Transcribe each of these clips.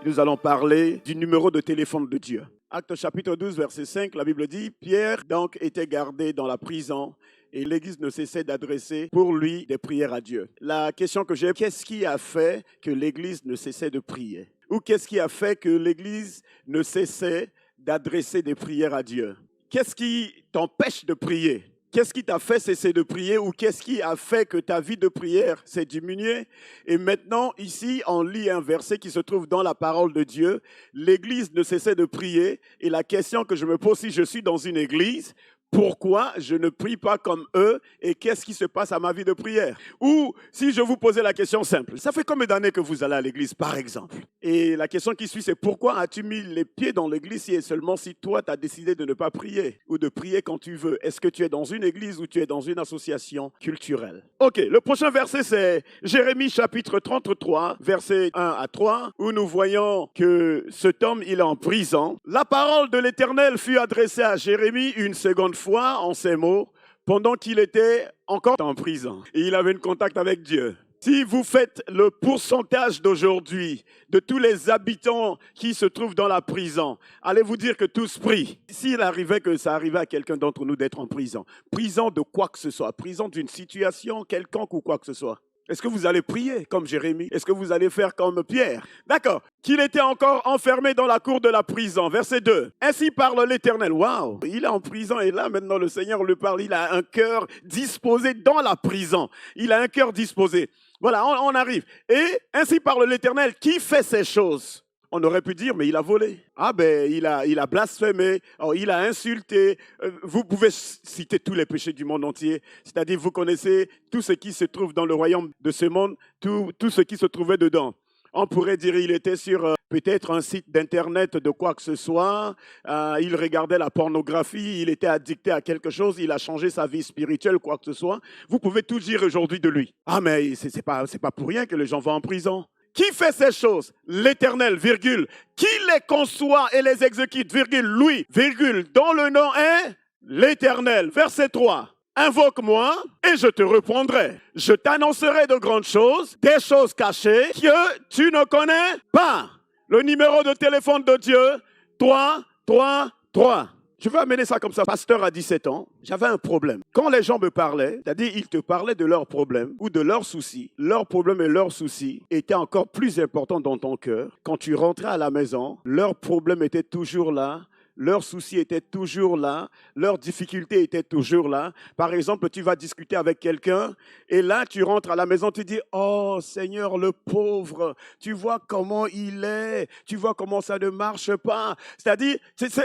Nous allons parler du numéro de téléphone de Dieu. Actes chapitre 12, verset 5, la Bible dit, Pierre donc était gardé dans la prison et l'Église ne cessait d'adresser pour lui des prières à Dieu. La question que j'ai, qu'est-ce qui a fait que l'Église ne cessait de prier? Ou qu'est-ce qui a fait que l'Église ne cessait d'adresser des prières à Dieu? Qu'est-ce qui t'empêche de prier? Qu'est-ce qui t'a fait cesser de prier ou qu'est-ce qui a fait que ta vie de prière s'est diminuée? Et maintenant, ici, on lit un verset qui se trouve dans la parole de Dieu. L'Église ne cessait de prier. Et la question que je me pose, si je suis dans une église, pourquoi je ne prie pas comme eux et qu'est-ce qui se passe à ma vie de prière? Ou si je vous posais la question simple, ça fait combien d'années que vous allez à l'église par exemple? Et la question qui suit c'est pourquoi as-tu mis les pieds dans l'église si et seulement si toi tu as décidé de ne pas prier ou de prier quand tu veux? Est-ce que tu es dans une église ou tu es dans une association culturelle? Ok, le prochain verset c'est Jérémie chapitre 33 verset 1 à 3 où nous voyons que cet homme il est en prison. La parole de l'Éternel fut adressée à Jérémie une seconde fois en ces mots, pendant qu'il était encore en prison. Et il avait un contact avec Dieu. Si vous faites le pourcentage d'aujourd'hui de tous les habitants qui se trouvent dans la prison, allez vous dire que tous prient. S'il arrivait que ça arrivait à quelqu'un d'entre nous d'être en prison, prison de quoi que ce soit, prison d'une situation quelconque ou quoi que ce soit, est-ce que vous allez prier comme Jérémie? Est-ce que vous allez faire comme Pierre? D'accord. Qu'il était encore enfermé dans la cour de la prison. Verset 2. Ainsi parle l'Éternel. Waouh! Il est en prison et là maintenant le Seigneur lui parle. Il a un cœur disposé dans la prison. Il a un cœur disposé. Voilà, on arrive. Et ainsi parle l'Éternel qui fait ces choses. On aurait pu dire, mais il a volé. Ah ben, il a blasphémé, il a insulté. Vous pouvez citer tous les péchés du monde entier. C'est-à-dire, vous connaissez tout ce qui se trouve dans le royaume de ce monde, tout ce qui se trouvait dedans. On pourrait dire il était sur peut-être un site d'internet de quoi que ce soit. Il regardait la pornographie, il était addicté à quelque chose, il a changé sa vie spirituelle, quoi que ce soit. Vous pouvez tout dire aujourd'hui de lui. Ah mais c'est pas pour rien que les gens vont en prison. Qui fait ces choses? L'Éternel, virgule. Qui les conçoit et les exécute, virgule, lui, virgule, dont le nom est l'Éternel. Verset 3. Invoque-moi et je te répondrai. Je t'annoncerai de grandes choses, des choses cachées que tu ne connais pas. Le numéro de téléphone de Dieu, 3, 3, 3. Je vais amener ça comme ça. Pasteur à 17 ans, j'avais un problème. Quand les gens me parlaient, c'est-à-dire ils te parlaient de leurs problèmes ou de leurs soucis, leurs problèmes et leurs soucis étaient encore plus importants dans ton cœur. Quand tu rentrais à la maison, leurs problèmes étaient toujours là. Leurs soucis étaient toujours là, leurs difficultés étaient toujours là. Par exemple, tu vas discuter avec quelqu'un et là, tu rentres à la maison, tu dis « Oh Seigneur, le pauvre, tu vois comment il est, tu vois comment ça ne marche pas. » C'est-à-dire,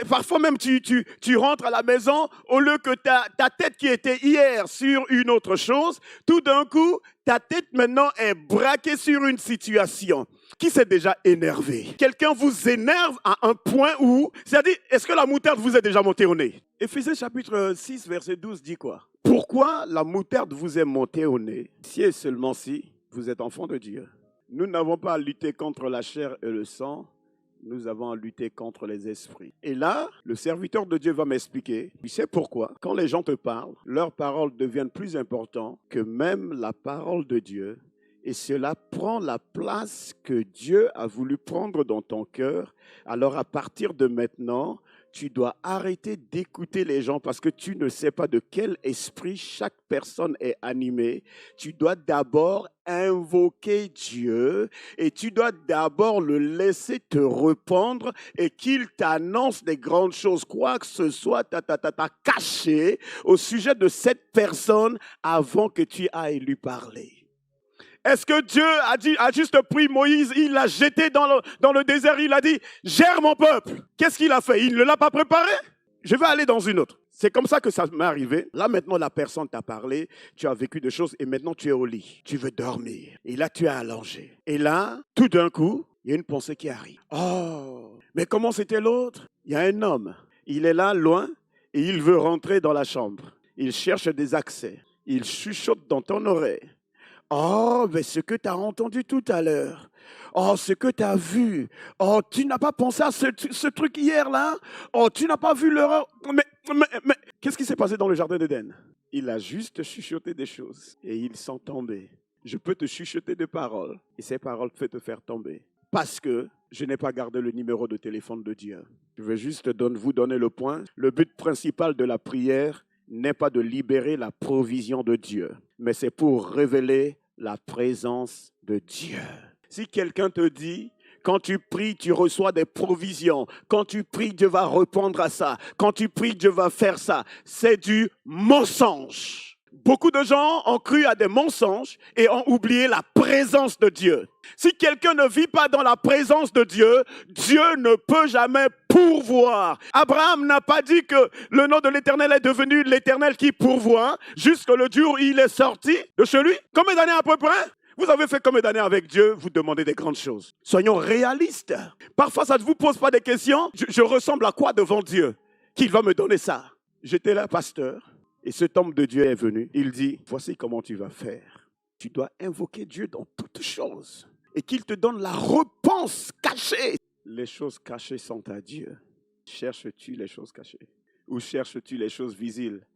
parfois même, tu rentres à la maison, au lieu que ta tête qui était hier sur une autre chose, tout d'un coup, ta tête maintenant est braquée sur une situation. Qui s'est déjà énervé? Quelqu'un vous énerve à un point où, c'est-à-dire, est-ce que la moutarde vous est déjà montée au nez? Éphésiens chapitre 6, verset 12 dit quoi? Pourquoi la moutarde vous est montée au nez? Si et seulement si vous êtes enfant de Dieu. Nous n'avons pas à lutter contre la chair et le sang, nous avons à lutter contre les esprits. Et là, le serviteur de Dieu va m'expliquer, tu sais pourquoi? Quand les gens te parlent, leurs paroles deviennent plus importantes que même la parole de Dieu. Et cela prend la place que Dieu a voulu prendre dans ton cœur. Alors à partir de maintenant, tu dois arrêter d'écouter les gens parce que tu ne sais pas de quel esprit chaque personne est animée. Tu dois d'abord invoquer Dieu et tu dois d'abord le laisser te répondre et qu'il t'annonce des grandes choses. Quoi que ce soit, caché au sujet de cette personne avant que tu ailles lui parler. Est-ce que Dieu a juste pris Moïse, il l'a jeté dans le désert, il a dit, gère mon peuple. Qu'est-ce qu'il a fait? Il ne l'a pas préparé? Je vais aller dans une autre. C'est comme ça que ça m'est arrivé. Là, maintenant, la personne t'a parlé, tu as vécu des choses et maintenant tu es au lit. Tu veux dormir. Et là, tu es allongé. Et là, tout d'un coup, il y a une pensée qui arrive. Oh, mais comment c'était l'autre? Il y a un homme. Il est là, loin, et il veut rentrer dans la chambre. Il cherche des accès. Il chuchote dans ton oreille. Oh, mais ce que tu as entendu tout à l'heure. Oh, ce que tu as vu. Oh, tu n'as pas pensé à ce truc hier là. Oh, tu n'as pas vu l'erreur. Mais, qu'est-ce qui s'est passé dans le jardin d'Éden? Il a juste chuchoté des choses et ils sont tombés. Je peux te chuchoter des paroles et ces paroles peuvent te faire tomber. Parce que Je n'ai pas gardé le numéro de téléphone de Dieu. Je vais juste vous donner le point. Le but principal de la prière n'est pas de libérer la provision de Dieu, mais c'est pour révéler la présence de Dieu. Si quelqu'un te dit, quand tu pries, tu reçois des provisions. Quand tu pries, Dieu va répondre à ça. Quand tu pries, Dieu va faire ça. C'est du mensonge. Beaucoup de gens ont cru à des mensonges et ont oublié la présence de Dieu. Si quelqu'un ne vit pas dans la présence de Dieu, Dieu ne peut jamais pourvoir. Abraham n'a pas dit que le nom de l'Éternel est devenu l'Éternel qui pourvoit jusque le jour où il est sorti de chez lui. Combien d'années à peu près? Vous avez fait combien d'années avec Dieu? Vous demandez des grandes choses. Soyons réalistes. Parfois, ça ne vous pose pas des questions. Je ressemble à quoi devant Dieu qu'il va me donner ça? J'étais là, pasteur, et cet homme de Dieu est venu. Il dit, voici comment tu vas faire. Tu dois invoquer Dieu dans toutes choses et qu'il te donne la réponse cachée. Les choses cachées sont à Dieu. Cherches-tu les choses cachées ou cherches-tu les choses visibles?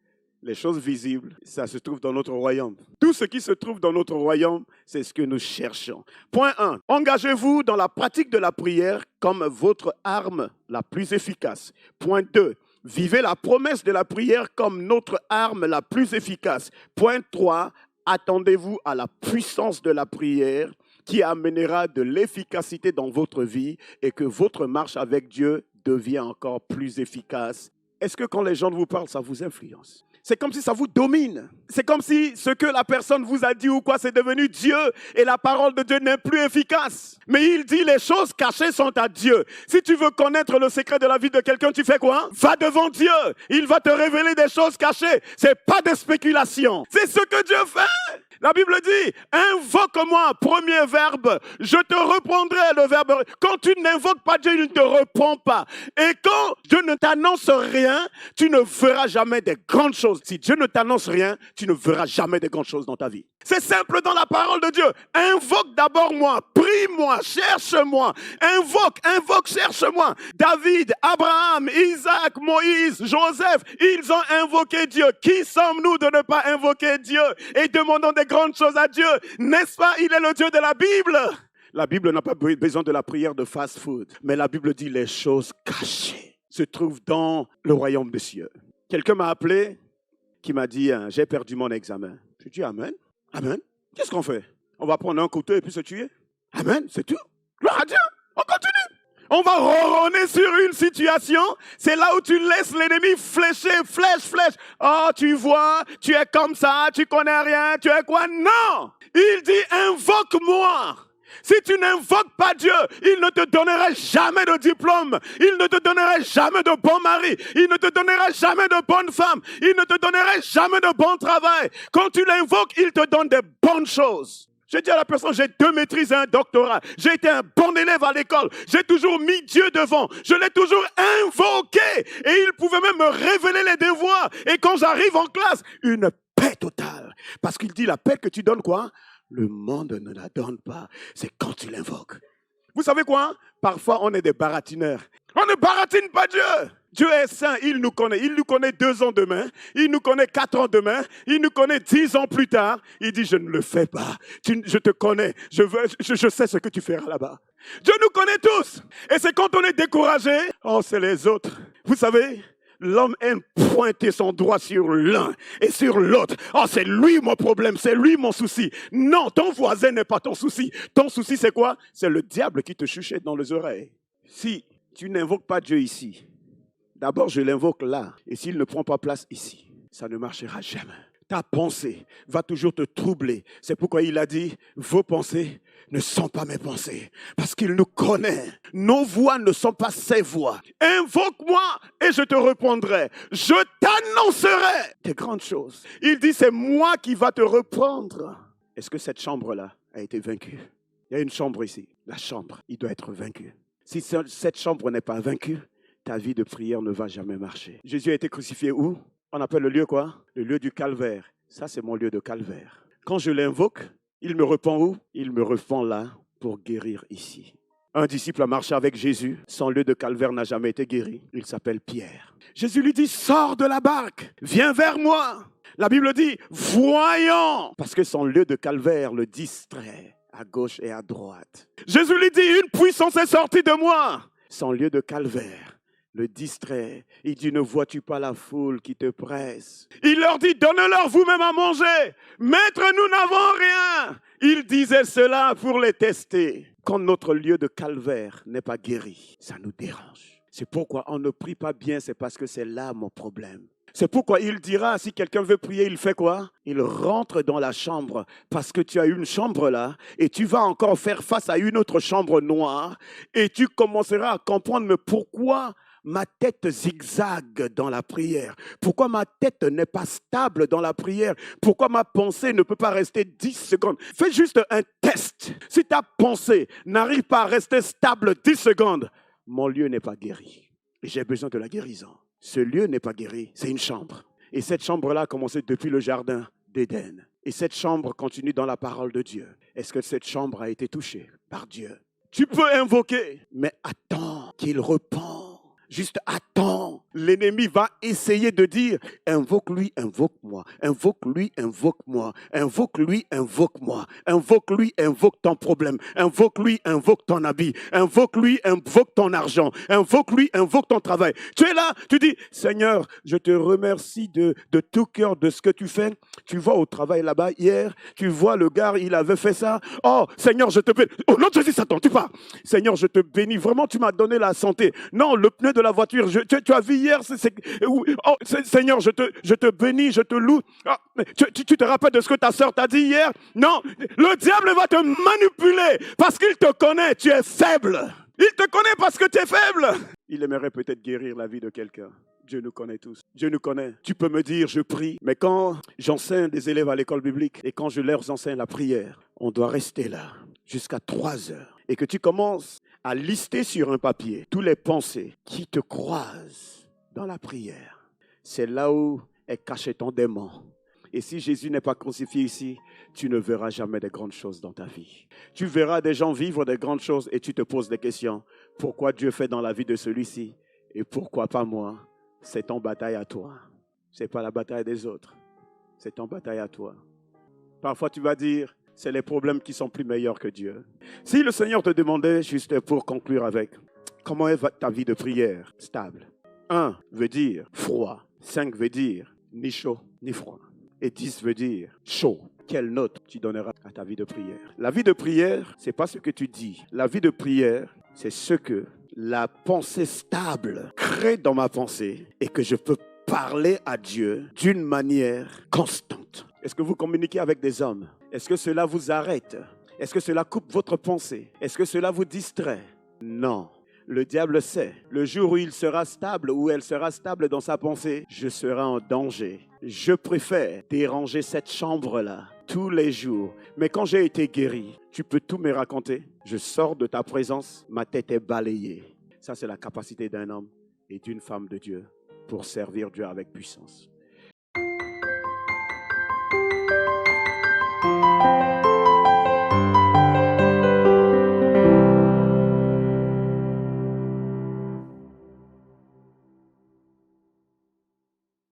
Les choses visibles, ça se trouve dans notre royaume. Tout ce qui se trouve dans notre royaume, c'est ce que nous cherchons. Point 1. Engagez-vous dans la pratique de la prière comme votre arme la plus efficace. Point 2. Vivez la promesse de la prière comme notre arme la plus efficace. Point 3. Attendez-vous à la puissance de la prière qui amènera de l'efficacité dans votre vie et que votre marche avec Dieu devient encore plus efficace. Est-ce que quand les gens vous parlent, ça vous influence? C'est comme si ça vous domine. C'est comme si ce que la personne vous a dit ou quoi, c'est devenu Dieu et la parole de Dieu n'est plus efficace. Mais il dit les choses cachées sont à Dieu. Si tu veux connaître le secret de la vie de quelqu'un, tu fais quoi? Va devant Dieu. Il va te révéler des choses cachées. C'est pas des spéculations. C'est ce que Dieu fait. La Bible dit, invoque-moi, premier verbe, je te reprendrai le verbe. Quand tu n'invoques pas Dieu, il ne te répond pas. Et quand Dieu ne t'annonce rien, tu ne feras jamais des grandes choses. Si Dieu ne t'annonce rien, tu ne verras jamais des grandes choses dans ta vie. C'est simple dans la parole de Dieu. Invoque d'abord moi, prie-moi, cherche-moi. Invoque, cherche-moi. David, Abraham, Isaac, Moïse, Joseph, ils ont invoqué Dieu. Qui sommes-nous de ne pas invoquer Dieu et demandons des grandes choses à Dieu? N'est-ce pas? Il est le Dieu de la Bible. La Bible n'a pas besoin de la prière de fast-food, mais la Bible dit les choses cachées se trouvent dans le royaume des cieux. Quelqu'un m'a appelé qui m'a dit, j'ai perdu mon examen. Je dis amen. Amen. Qu'est-ce qu'on fait? On va prendre un couteau et puis se tuer? Amen, c'est tout. Gloire à Dieu. On continue. On va ronronner sur une situation. C'est là où tu laisses l'ennemi flécher, flèche. Oh, tu vois, tu es comme ça, tu connais rien, tu es quoi? Non! Il dit, invoque-moi. Si tu n'invoques pas Dieu, il ne te donnera jamais de diplôme. Il ne te donnera jamais de bon mari. Il ne te donnera jamais de bonne femme. Il ne te donnera jamais de bon travail. Quand tu l'invoques, il te donne des bonnes choses. Je dis à la personne, j'ai 2 maîtrises et un doctorat. J'ai été un bon élève à l'école. J'ai toujours mis Dieu devant. Je l'ai toujours invoqué. Et il pouvait même me révéler les devoirs. Et quand j'arrive en classe, une paix totale. Parce qu'il dit, la paix que tu donnes quoi? Le monde ne la donne pas. C'est quand tu l'invoques. Vous savez quoi? Parfois, on est des baratineurs. On ne baratine pas Dieu. Dieu est saint, il nous connaît. Il nous connaît 2 ans demain. Il nous connaît 4 ans demain. Il nous connaît 10 ans plus tard. Il dit, je ne le fais pas. Je te connais. Je sais ce que tu feras là-bas. Dieu nous connaît tous. Et c'est quand on est découragé, oh, c'est les autres. Vous savez, l'homme aime pointer son doigt sur l'un et sur l'autre. Oh, c'est lui mon problème, c'est lui mon souci. Non, ton voisin n'est pas ton souci. Ton souci, c'est quoi? C'est le diable qui te chuchote dans les oreilles. Si tu n'invoques pas Dieu ici, d'abord je l'invoque là. Et s'il ne prend pas place ici, ça ne marchera jamais. Ta pensée va toujours te troubler. C'est pourquoi il a dit, vos pensées ne sont pas mes pensées. Parce qu'il nous connaît. Nos voix ne sont pas ses voix. Invoque-moi et je te répondrai. Je t'annoncerai des grandes choses. Il dit, c'est moi qui va te reprendre. Est-ce que cette chambre-là a été vaincue? Il y a une chambre ici. La chambre, il doit être vaincu. Si cette chambre n'est pas vaincue, ta vie de prière ne va jamais marcher. Jésus a été crucifié où? On appelle le lieu quoi? Le lieu du calvaire. Ça, c'est mon lieu de calvaire. Quand je l'invoque, il me répond où? Il me répond là pour guérir ici. Un disciple a marché avec Jésus. Son lieu de calvaire n'a jamais été guéri. Il s'appelle Pierre. Jésus lui dit, sors de la barque, viens vers moi. La Bible dit, voyons, parce que son lieu de calvaire le distrait. à gauche et à droite. Jésus lui dit, une puissance est sortie de moi. Son lieu de calvaire le distrait. Il dit, ne vois-tu pas la foule qui te presse? Il leur dit, donnez-leur vous-même à manger. Maître, nous n'avons rien. Il disait cela pour les tester. Quand notre lieu de calvaire n'est pas guéri, ça nous dérange. C'est pourquoi on ne prie pas bien, c'est parce que c'est là mon problème. C'est pourquoi il dira, si quelqu'un veut prier, il fait quoi? Il rentre dans la chambre parce que tu as une chambre là et tu vas encore faire face à une autre chambre noire et tu commenceras à comprendre mais pourquoi ma tête zigzague dans la prière? Pourquoi ma tête n'est pas stable dans la prière? Pourquoi ma pensée ne peut pas rester 10 secondes? Fais juste un test. Si ta pensée n'arrive pas à rester stable 10 secondes, mon lieu n'est pas guéri et j'ai besoin de la guérison. Ce lieu n'est pas guéri, c'est une chambre. Et cette chambre-là a commencé depuis le jardin d'Éden. Et cette chambre continue dans la parole de Dieu. Est-ce que cette chambre a été touchée par Dieu? Tu peux invoquer, mais attends qu'il repent. Juste attends. L'ennemi va essayer de dire, invoque-lui, invoque-moi. Invoque-lui, invoque-moi. Invoque-lui, invoque-moi. Invoque-lui, invoque ton problème. Invoque-lui, invoque ton habit. Invoque-lui, invoque ton argent. Invoque-lui, invoque ton travail. Tu es là, tu dis, Seigneur, je te remercie de tout cœur de ce que tu fais. Tu vois au travail là-bas hier, tu vois le gars, il avait fait ça. Oh, Seigneur, je te bénis. Oh non, Jésus, Satan, tu pars. Seigneur, je te bénis. Vraiment, tu m'as donné la santé. Non, le pneu de la voiture, tu as vu hier, oh, Seigneur, je te bénis, je te loue. Ah, tu te rappelles de ce que ta sœur t'a dit hier? Non, le diable va te manipuler parce qu'il te connaît, tu es faible. Il te connaît parce que tu es faible. Il aimerait peut-être guérir la vie de quelqu'un. Dieu nous connaît tous. Dieu nous connaît. Tu peux me dire, je prie. Mais quand j'enseigne des élèves à l'école biblique et quand je leur enseigne la prière, on doit rester là jusqu'à 3 heures. Et que tu commences à lister sur un papier tous les pensées qui te croisent dans la prière. C'est là où est caché ton démon. Et si Jésus n'est pas crucifié ici, tu ne verras jamais de grandes choses dans ta vie. Tu verras des gens vivre des grandes choses et tu te poses des questions. Pourquoi Dieu fait dans la vie de celui-ci et pourquoi pas moi? C'est ton bataille à toi. Ce n'est pas la bataille des autres. C'est ton bataille à toi. Parfois tu vas dire, c'est les problèmes qui sont plus meilleurs que Dieu. Si le Seigneur te demandait, juste pour conclure avec, comment est ta vie de prière? Stable. 1 veut dire froid. 5 veut dire ni chaud ni froid. Et 10 veut dire chaud. Quelle note tu donneras à ta vie de prière? La vie de prière, ce n'est pas ce que tu dis. La vie de prière, c'est ce que la pensée stable crée dans ma pensée et que je peux parler à Dieu d'une manière constante. Est-ce que vous communiquez avec des hommes? Est-ce que cela vous arrête? Est-ce que cela coupe votre pensée? Est-ce que cela vous distrait? Non. Le diable sait, le jour où il sera stable, ou elle sera stable dans sa pensée, je serai en danger. Je préfère déranger cette chambre-là tous les jours. Mais quand j'ai été guéri, tu peux tout me raconter. Je sors de ta présence, ma tête est balayée. Ça, c'est la capacité d'un homme et d'une femme de Dieu pour servir Dieu avec puissance.